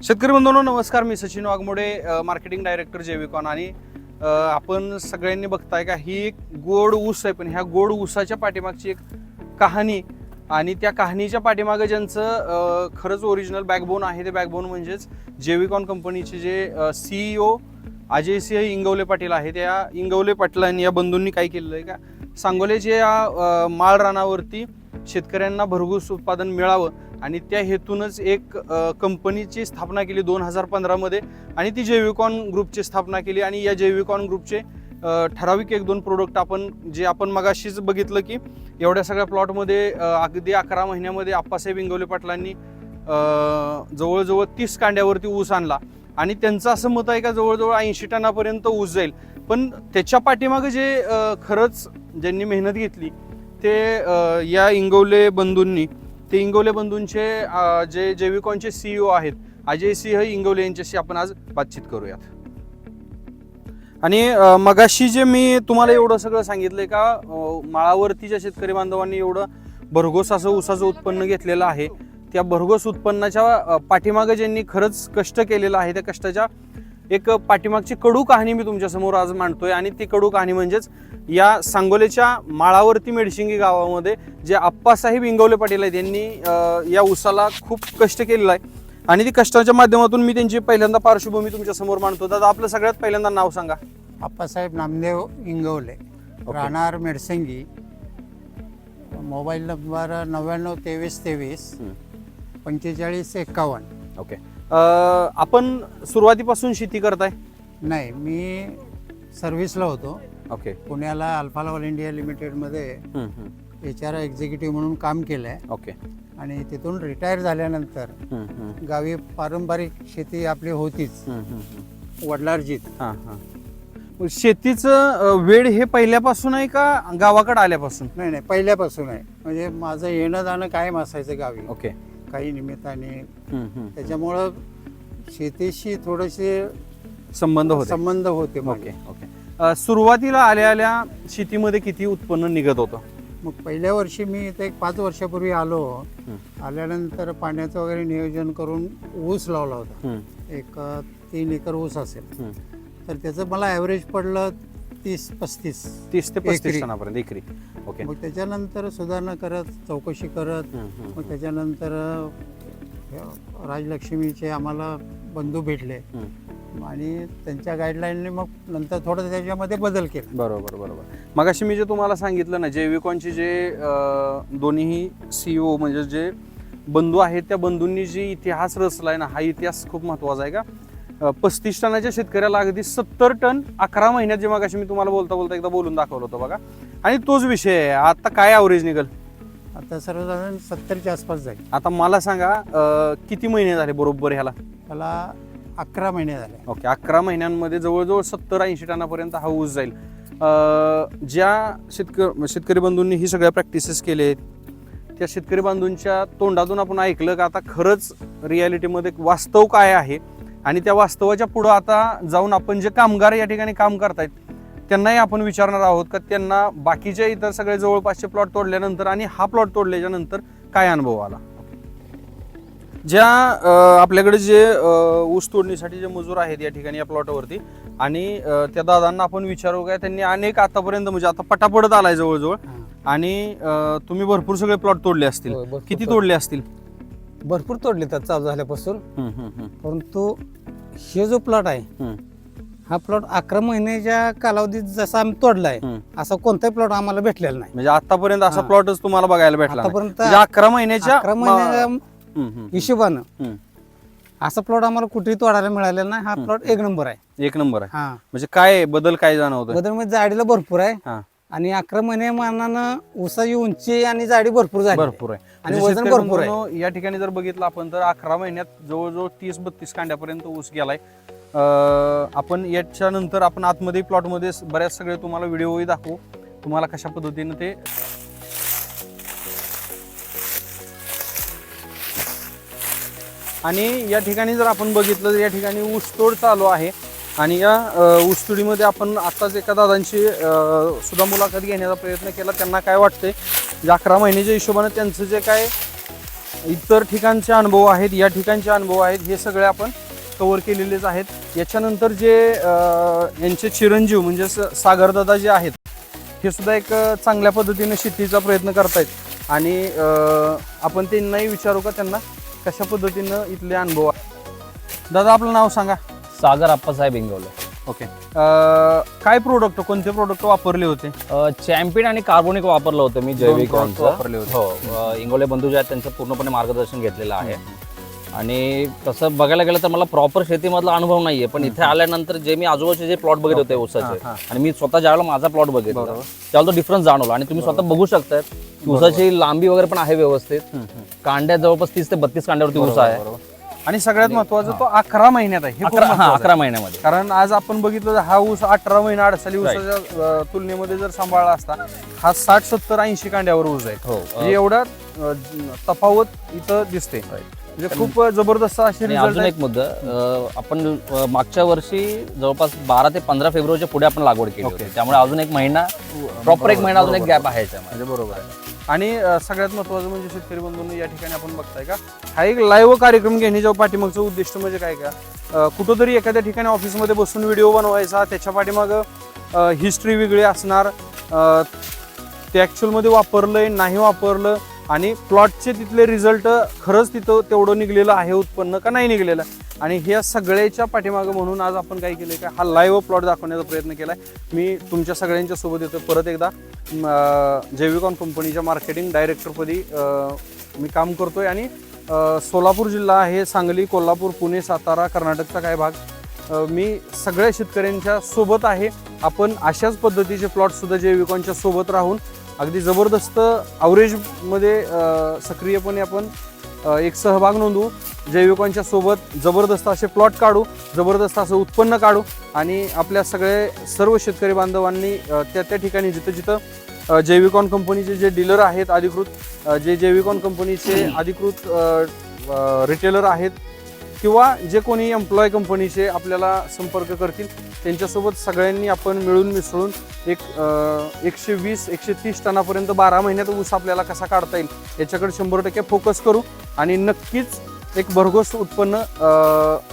शेतकरी बंधूंनो नमस्कार, मी Sachin Waghmode, marketing director जैविकॉन. आणि आपण सगळ्यांनी बघताय का ही एक गोड ऊस आहे, पण ह्या गोड ऊसाच्या पाठीमागची एक कहाणी आणि त्या कहाणीच्या पाठीमागे ज्यांचं खरंच ओरिजिनल बॅकबोन आहे ते बॅकबोन म्हणजेच जैविकॉन कंपनीचे जे CEO अजय सिंह इंगवले पाटील आहे. त्या इंगवले पाटलांनी या बंधूंनी काय केलेलं आहे का, सांगोलेच्या या माळ रानावरती शेतकऱ्यांना भरघोस उत्पादन मिळावं आणि त्या हेतूनच एक कंपनीची स्थापना केली 2015 मध्ये आणि ती जैविकॉन ग्रुपची स्थापना केली. आणि या जैविकॉन ग्रुपचे ठराविक 1-2 प्रोडक्ट आपण मगाशीच बघितलं की एवढ्या सगळ्या प्लॉटमध्ये अगदी 11 महिन्यामध्ये आप्पासाहेब इंगवले पाटलांनी जवळजवळ 30 कांड्यावरती ऊस आणला. आणि त्यांचं असं मत आहे का जवळजवळ 80 टनापर्यंत ऊस जाईल. पण त्याच्या पाठीमागे जे खरंच ज्यांनी मेहनत घेतली ते या इंगवले बंधूंनी, ते इंगवले बंधूंचे जे जैविकॉनचे CEO आहेत अजय सिंह इंगवले यांच्याशी आपण आज बातचीत करूयात. आणि मगाशी जे मी तुम्हाला एवढं सगळं सांगितलंय का माळावरतीच्या शेतकरी बांधवांनी एवढं भरघोस असं ऊसाचं उत्पन्न घेतलेलं आहे, त्या भरघोस उत्पन्नाच्या पाठीमागे ज्यांनी खरंच कष्ट केलेलं आहे त्या कष्टाच्या एक पाठीमागची कडू कहाणी मी तुमच्यासमोर आज मांडतोय. आणि ती कडू कहाणी म्हणजेच या सांगोलेच्या माळावरती मेडशिंगी गावामध्ये जे आप्पासाहेब इंगवले पाटील आहेत त्यांनी या ऊसाला खूप कष्ट केलेलं आहे. आणि ती कष्टाच्या माध्यमातून मी त्यांची पहिल्यांदा पार्श्वभूमी तुमच्या समोर मांडतो. दादा आपलं सगळ्यात पहिल्यांदा नाव सांगा. आप्पासाहेब नामदेव इंगवले, राहणार मेडसिंगी, मोबाईल नंबर 992323 4551. ओके. आपण सुरुवातीपासून शेती करताय? नाही, मी सर्व्हिसला होतो. ओके. पुण्याला अल्फा ऑल इंडिया लिमिटेडमध्ये HR एक्झिक्युटिव्ह म्हणून काम केलं आहे. ओके. आणि तिथून रिटायर झाल्यानंतर गावी पारंपरिक शेती आपली होतीच, वडलार्जित. हां हां. शेतीचं वेळ हे पहिल्यापासून आहे का गावाकडे आल्यापासून? नाही नाही, पहिल्यापासून आहे. म्हणजे माझं येणं जाणं कायम असायचं गावी. ओके. काही निमित्ताने त्याच्यामुळं शेतीशी थोडेसे संबंध होते. Okay okay. सुरुवातीला आल्या शेतीमध्ये किती उत्पन्न निघत होतं? मग पहिल्या वर्षी मी इथे एक 5 वर्षापूर्वी आलो. आल्यानंतर पाण्याचं वगैरे नियोजन करून ऊस लावला होता. एक 3 एकर ऊस असेल. तर त्याचं मला ॲव्हरेज पडलं 30-35 ते 35 टनापर्यंत एकरी. ओके. मग त्याच्यानंतर सुधारणा करत, चौकशी करत, मग त्याच्यानंतर राजलक्ष्मीचे आम्हाला बंधू भेटले आणि त्यांच्या गाईडलाईनने मग नंतर थोडं त्याच्यामध्ये बदल केला. बरोबर बरोबर. मगाशी मी जे तुम्हाला सांगितलं ना, जैविकॉनचे जे दोन्ही CEO म्हणजे जे बंधू आहेत त्या बंधूंनी जे इतिहास रचलाय ना, हा इतिहास खूप महत्वाचा आहे का. 35 टनाच्या शेतकऱ्याला अगदी 70 टन 11 महिन्यात, जे मगाशी मी तुम्हाला बोलता एकदा बोलून दाखवलं होतं बघा. आणि तोच विषय आहे. आता काय ॲव्हरेज निघेल? आता सर्वसाधारण 70च्या आसपास जाईल. आता मला सांगा किती महिने झाले बरोबर ह्याला? त्याला 11 महिने झाले. ओके. 11 महिन्यांमध्ये जवळजवळ 70-80 टनापर्यंत हा ऊस जाईल. ज्या शेतकरी बंधूंनी ही सगळ्या प्रॅक्टिसेस केले आहेत त्या शेतकरी बांधूंच्या तोंडातून आपण ऐकलं का आता खरंच रियालिटीमध्ये वास्तव काय आहे. आणि त्या वास्तवाच्या पुढं आता जाऊन आपण जे कामगार या ठिकाणी काम करतायत त्यांनाही आपण विचारणार आहोत का त्यांना बाकीच्या इतर सगळे जवळपासचे प्लॉट तोडल्यानंतर आणि हा प्लॉट तोडल्याच्या नंतर काय अनुभव आला. ज्या आपल्याकडे जे ऊस तोडणीसाठी जे मजूर आहेत या ठिकाणी या प्लॉटवरती, आणि त्या दादांना आपण विचारू काय, त्यांनी अनेक आतापर्यंत म्हणजे आता पटापडत आलाय जवळजवळ. आणि तुम्ही भरपूर सगळे प्लॉट तोडले असतील. किती तोडले असतील? भरपूर तोडले तर चालू झाल्यापासून. परंतु हे जो प्लॉट आहे हा प्लॉट 11 महिन्याच्या कालावधीत जसा आम्ही तोडलाय असा कोणताही प्लॉट आम्हाला भेटलेला नाही. म्हणजे आतापर्यंत असा प्लॉटच तुम्हाला बघायला भेटला आतापर्यंत. 11 महिन्याच्या हिशोबानं असा प्लॉट आम्हाला कुठेही तोडायला मिळालेला नाही. हा प्लॉट एक नंबर आहे. एक नंबर आहे. हा, म्हणजे काय बदल काय जाणवतं? बदल म्हणजे जाडीला भरपूर आहे. आणि 11 महिने मानानं ऊसाची उंची आणि जाडी भरपूर झाली. भरपूर आहे आणि वजन भरपूर आहे. या ठिकाणी जर बघितलं आपण तर 11 महिन्यात जवळजवळ 30-32 कांड्यापर्यंत ऊस गेलाय. आपण याच्यानंतर आपण आतमध्ये प्लॉटमध्ये बऱ्याच सगळे तुम्हाला व्हिडिओही दाखवू, तुम्हाला कशा पद्धतीने ते. आणि या ठिकाणी जर आपण बघितलं तर या ठिकाणी ऊसतोड चालू आहे. आणि या ऊसतोडीमध्ये आपण आताच एका दादांची सुद्धा मुलाखत घेण्याचा प्रयत्न केला. त्यांना काय वाटतंय 11 महिन्याच्या हिशोबाने त्यांचं जे काय इतर ठिकाणचे अनुभव आहेत, या ठिकाणचे अनुभव आहेत, हे सगळे आपण कव्हर केलेलेच आहेत. याच्यानंतर जे यांचे चिरंजीव म्हणजे सागरदादा जे आहेत, हे सुद्धा एक चांगल्या पद्धतीने शेतीचा प्रयत्न करतायत आणि आपण त्यांनाही विचारू का त्यांना कशा पद्धतीनं इथले अनुभव आहेत. दादा आपलं नाव सांगा. सागर आप्पासाहेब इंगवले. ओके. काय प्रोडक्ट, कोणते प्रोडक्ट वापरले होते? चॅम्पियन आणि कार्बोनिक वापरलं होतं मी जैविक product वापरले होते. हो. इंगोले बंधू जे आहेत त्यांचं पूर्णपणे मार्गदर्शन घेतलेलं आहे. आणि तसं बघायला गेलं तर मला प्रॉपर शेतीमधला अनुभव नाहीये, पण इथे आल्यानंतर जे मी आजूबाजूचे जे प्लॉट बघित होते ऊसाचे, आणि मी स्वतः ज्यावेळेला माझा प्लॉट बघितला त्यावेळेला तो डिफरन्स जाणवला. आणि तुम्ही स्वतः बघू शकताय ऊसाची लांबी वगैरे पण आहे व्यवस्थित. कांड्या जवळपास 30 ते 32 कांड्यावरती ऊस आहे. आणि सगळ्यात महत्वाचं तो 11 महिन्यात आहे. हे खूप महत्त्वाचं आहे. 11 महिन्यामध्ये. कारण आज आपण बघितलं तर हा ऊस 18 महिना अडसाली ऊसाच्या तुलनेमध्ये जर सांभाळला असता, हा 60, 70, 80 कांड्यावर ऊस आहे. हो. म्हणजे एवढा तफावत इथं दिसते. म्हणजे खूप जबरदस्त असे आणि रिझल्ट अजून एक मुद्दा, आपण मागच्या वर्षी जवळपास 12 ते 15 फेब्रुवारीच्या पुढे आपण लागवड केली होती. त्यामुळे अजून एक महिना, प्रॉपर एक महिना अजून एक गॅप आहे याच्यामध्ये. म्हणजे बरोबर आहे. आणि सगळ्यात महत्त्वाचं म्हणजे शेतकरी बंधूंनी या ठिकाणी आपण बघताय का, हा एक लाईव्ह कार्यक्रम घेण्याच्या पाठीमागचं उद्दिष्ट म्हणजे काय का, कुठंतरी एखाद्या ठिकाणी ऑफिसमध्ये बसून व्हिडिओ बनवायचा, त्याच्या पाठीमागं हिस्ट्री वेगळी असणार, ते ॲक्च्युअलमध्ये वापरलंय नाही वापरलं, आणि प्लॉटचे तिथले रिझल्ट खरंच तिथं तेवढं निघलेलं आहे उत्पन्न का नाही निघलेलं. आणि ह्या सगळ्याच्या पाठीमागं म्हणून आज आपण काय केलं का, हा लाईव्ह प्लॉट दाखवण्याचा प्रयत्न केला आहे. मी तुमच्या सगळ्यांच्या सोबत येतो परत एकदा. जैविकॉन कंपनीच्या मार्केटिंग डायरेक्टरपदी मी काम करतोय. आणि सोलापूर जिल्हा आहे, सांगली, कोल्हापूर, पुणे, सातारा, कर्नाटकचा काय भाग, मी सगळ्या शेतकऱ्यांच्या सोबत आहे. आपण अशाच पद्धतीचे प्लॉटसुद्धा जैविकॉनच्या सोबत राहून अगदी जबरदस्त ॲव्हरेजमध्ये सक्रियपणे आपण एक सहभाग नोंदवू, जैविकांच्या सोबत जबरदस्त असे प्लॉट काढू, जबरदस्त असं उत्पन्न काढू. आणि आपल्या सर्व शेतकरी बांधवांनी त्या ठिकाणी जिथं जिथं जैविकॉन कंपनीचे जे डीलर आहेत अधिकृत, जे जैविकॉन कंपनीचे अधिकृत रिटेलर आहेत, किंवा जे कोणी एम्प्लॉय कंपनीचे आपल्याला संपर्क करतील, त्यांच्यासोबत सगळ्यांनी आपण मिळून मिसळून एक 120-130 टनापर्यंत 12 महिन्यात ऊस आपल्याला कसा काढता येईल याच्याकडे 100% फोकस करू. आणि नक्कीच एक भरघोस उत्पन्न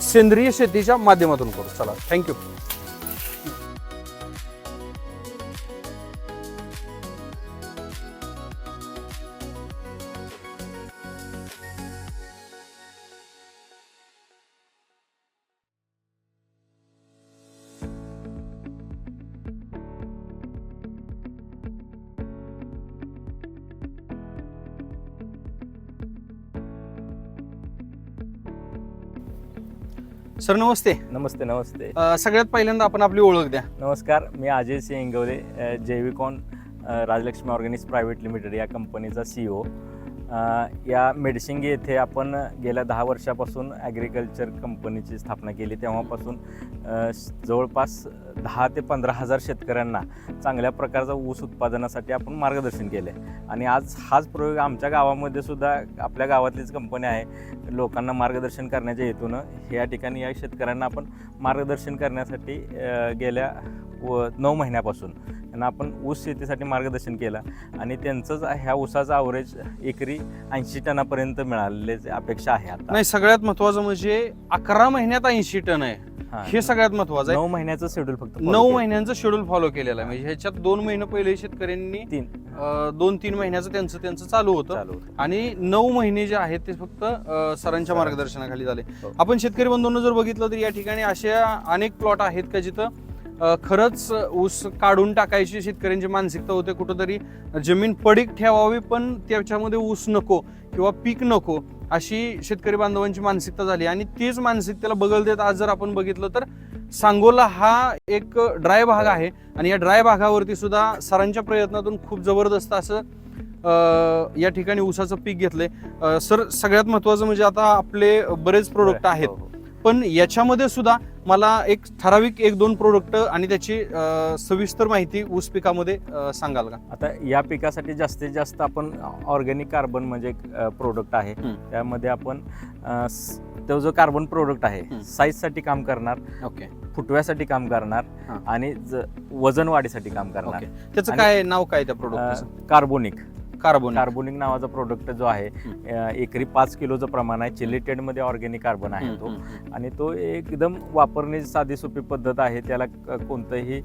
सेंद्रिय शेतीच्या माध्यमातून करू. चला, थँक्यू. सर नमस्ते. नमस्ते. नमस्ते. सगळ्यात पहिल्यांदा आपण आपली ओळख द्या. नमस्कार, मी Ajay Singh Ingawale, Jaivikon Rajlakshmi organics private limited या कंपनीचा CEO. या मेडशिंगी येथे आपण गेल्या 10 वर्षापासून ॲग्रिकल्चर कंपनीची स्थापना केली. तेव्हापासून जवळपास 10 ते 15 हजार शेतकऱ्यांना चांगल्या प्रकारचा ऊस उत्पादनासाठी आपण मार्गदर्शन केले. आणि आज हाच प्रयोग आमच्या गावामध्ये सुद्धा, आपल्या गावातलीच कंपनी आहे, लोकांना मार्गदर्शन करण्याच्या हेतूनं या ठिकाणी या शेतकऱ्यांना आपण मार्गदर्शन करण्यासाठी गेल्या 9 महिन्यापासून त्यांना आपण ऊस शेतीसाठी मार्गदर्शन केलं. आणि त्यांचंच ह्या ऊसाचा ॲव्हरेज एकरी 80 टनापर्यंत मिळालेली अपेक्षा आहे आता. नाही, सगळ्यात महत्वाचं म्हणजे 11 महिन्यात 80 टन आहे, हे सगळ्यात महत्वाचं आहे. 9 महिन्याचं शेड्यूल फक्त 9 महिन्यांचं शेड्यूल फॉलो केलेलं आहे. म्हणजे ह्याच्यात 2 महिने पहिले शेतकऱ्यांनी 2-3 महिन्याचं त्यांचं चालू होतं. आणि 9 महिने जे आहेत ते फक्त सरांच्या मार्गदर्शनाखाली झाले. आपण शेतकरी बंधूंना जर बघितलं तर या ठिकाणी अशा अनेक प्लॉट आहेत का जिथं खरंच ऊस काढून टाकायची शेतकऱ्यांची मानसिकता होते. कुठंतरी जमीन पडीक ठेवावी पण त्याच्यामध्ये ऊस नको किंवा पीक नको, अशी शेतकरी बांधवांची मानसिकता झाली. आणि तीच मानसिकतेला बगल देत आज जर आपण बघितलं तर सांगोला हा एक ड्राय भाग आहे. आणि या ड्राय भागावरती सुद्धा सरांच्या प्रयत्नातून खूप जबरदस्त असं या ठिकाणी ऊसाचं पीक घेतलंय. सर, सगळ्यात महत्वाचं म्हणजे आता आपले बरेच प्रोडक्ट आहेत, पण याच्यामध्ये सुद्धा मला एक ठराविक 1-2 प्रोडक्ट आणि त्याची सविस्तर माहिती ऊस पिकामध्ये सांगाल का? आता या पिकासाठी जास्तीत जास्त आपण ऑर्गॅनिक कार्बन म्हणजे एक प्रोडक्ट आहे. त्यामध्ये आपण तो जो कार्बन प्रोडक्ट आहे साईजसाठी काम करणार, फुटव्यासाठी काम करणार आणि वजन वाढीसाठी काम करणार. त्याचं काय नाव, काय त्या प्रोडक्ट? कार्बोनिक. कार्बोनिक नावाचा प्रोडक्ट जो आहे एकरी 5 किलोचं प्रमाण आहे. चिलिटेड मध्ये ऑर्गॅनिक कार्बन आहे तो, आणि तो एकदम वापरण्याची साधी सोपी पद्धत आहे. त्याला कोणतंही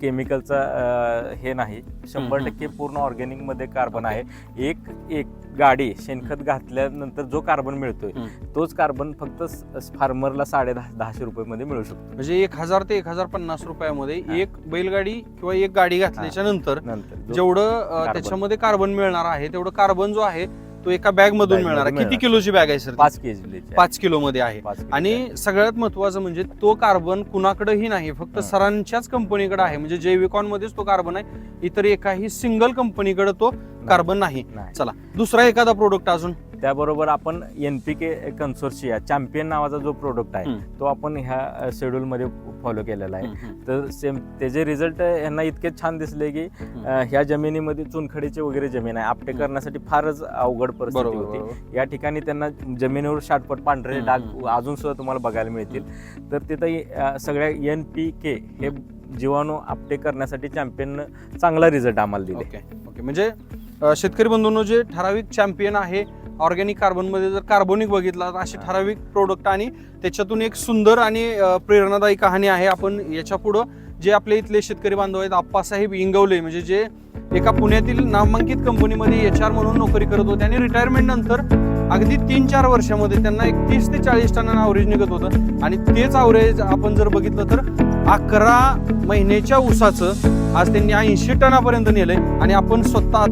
केमिकलचा हे नाही. 100% पूर्ण ऑर्गॅनिक मध्ये कार्बन आहे. एक गाडी शेणखत घातल्यानंतर जो कार्बन मिळतोय तोच कार्बन फक्त फार्मरला 1050 रुपये मध्ये मिळू शकतो. म्हणजे 1000 ते 1050 रुपयामध्ये एक बैलगाडी किंवा एक गाडी घातल्याच्या नंतर जेवढं त्याच्यामध्ये कार्बन मिळणार आहे तेवढं कार्बन जो आहे तो एका बॅग मधून मिळणार आहे. किती किलोची बॅग आहे सर? 5 kg 5 किलो मध्ये आहे. आणि सगळ्यात महत्वाचं म्हणजे तो कार्बन कुणाकडेही नाही, फक्त सरांच्याच कंपनीकडे आहे. म्हणजे जैविकॉन मध्येच तो कार्बन आहे, इतर एकाही सिंगल कंपनीकडे तो कार्बन नाही. चला दुसरा एखादा प्रोडक्ट अजून. त्याबरोबर आपण NPK कन्सोर्शिया चॅम्पियन नावाचा जो प्रोडक्ट आहे तो आपण ह्या शेड्यूल मध्ये फॉलो केलेला आहे. तर सेम त्याचे रिझल्ट यांना इतके छान दिसले की ह्या जमिनीमध्ये चुनखडीचे वगैरे जमीन आहे, आपटे करण्यासाठी फारच अवघड परिस्थिती होती. या ठिकाणी त्यांना जमिनीवर शाटपट पांढरे डाग अजून सुद्धा तुम्हाला बघायला मिळतील. तर तिथं सगळ्या NPK हे जीवाणू आपटे करण्यासाठी चॅम्पियन चांगला रिझल्ट आम्हाला दिले. ओके म्हणजे शेतकरी बंधूंनो, जे ठराविक चॅम्पियन आहे ऑर्गॅनिक कार्बन मध्ये जर कार्बोनिक बघितला तर असे ठराविक प्रोडक्ट आणि त्याच्यातून एक सुंदर आणि प्रेरणादायी कहाणी आहे. आपण याच्या पुढं जे आपले इथले शेतकरी बांधव आहेत, आप्पासाहेब इंगवले, म्हणजे जे एका पुण्यातील नामांकित कंपनीमध्ये HR म्हणून नोकरी करत होते आणि रिटायरमेंट नंतर अगदी 3-4 वर्षामध्ये त्यांना 31 ते 40 टनांना अवरेज निघत होतं. आणि तेच अवरेज आपण जर बघितलं तर 11 महिन्याच्या ऊसाचं आज त्यांनी 80 टनापर्यंत नेलंय. आणि आपण स्वतः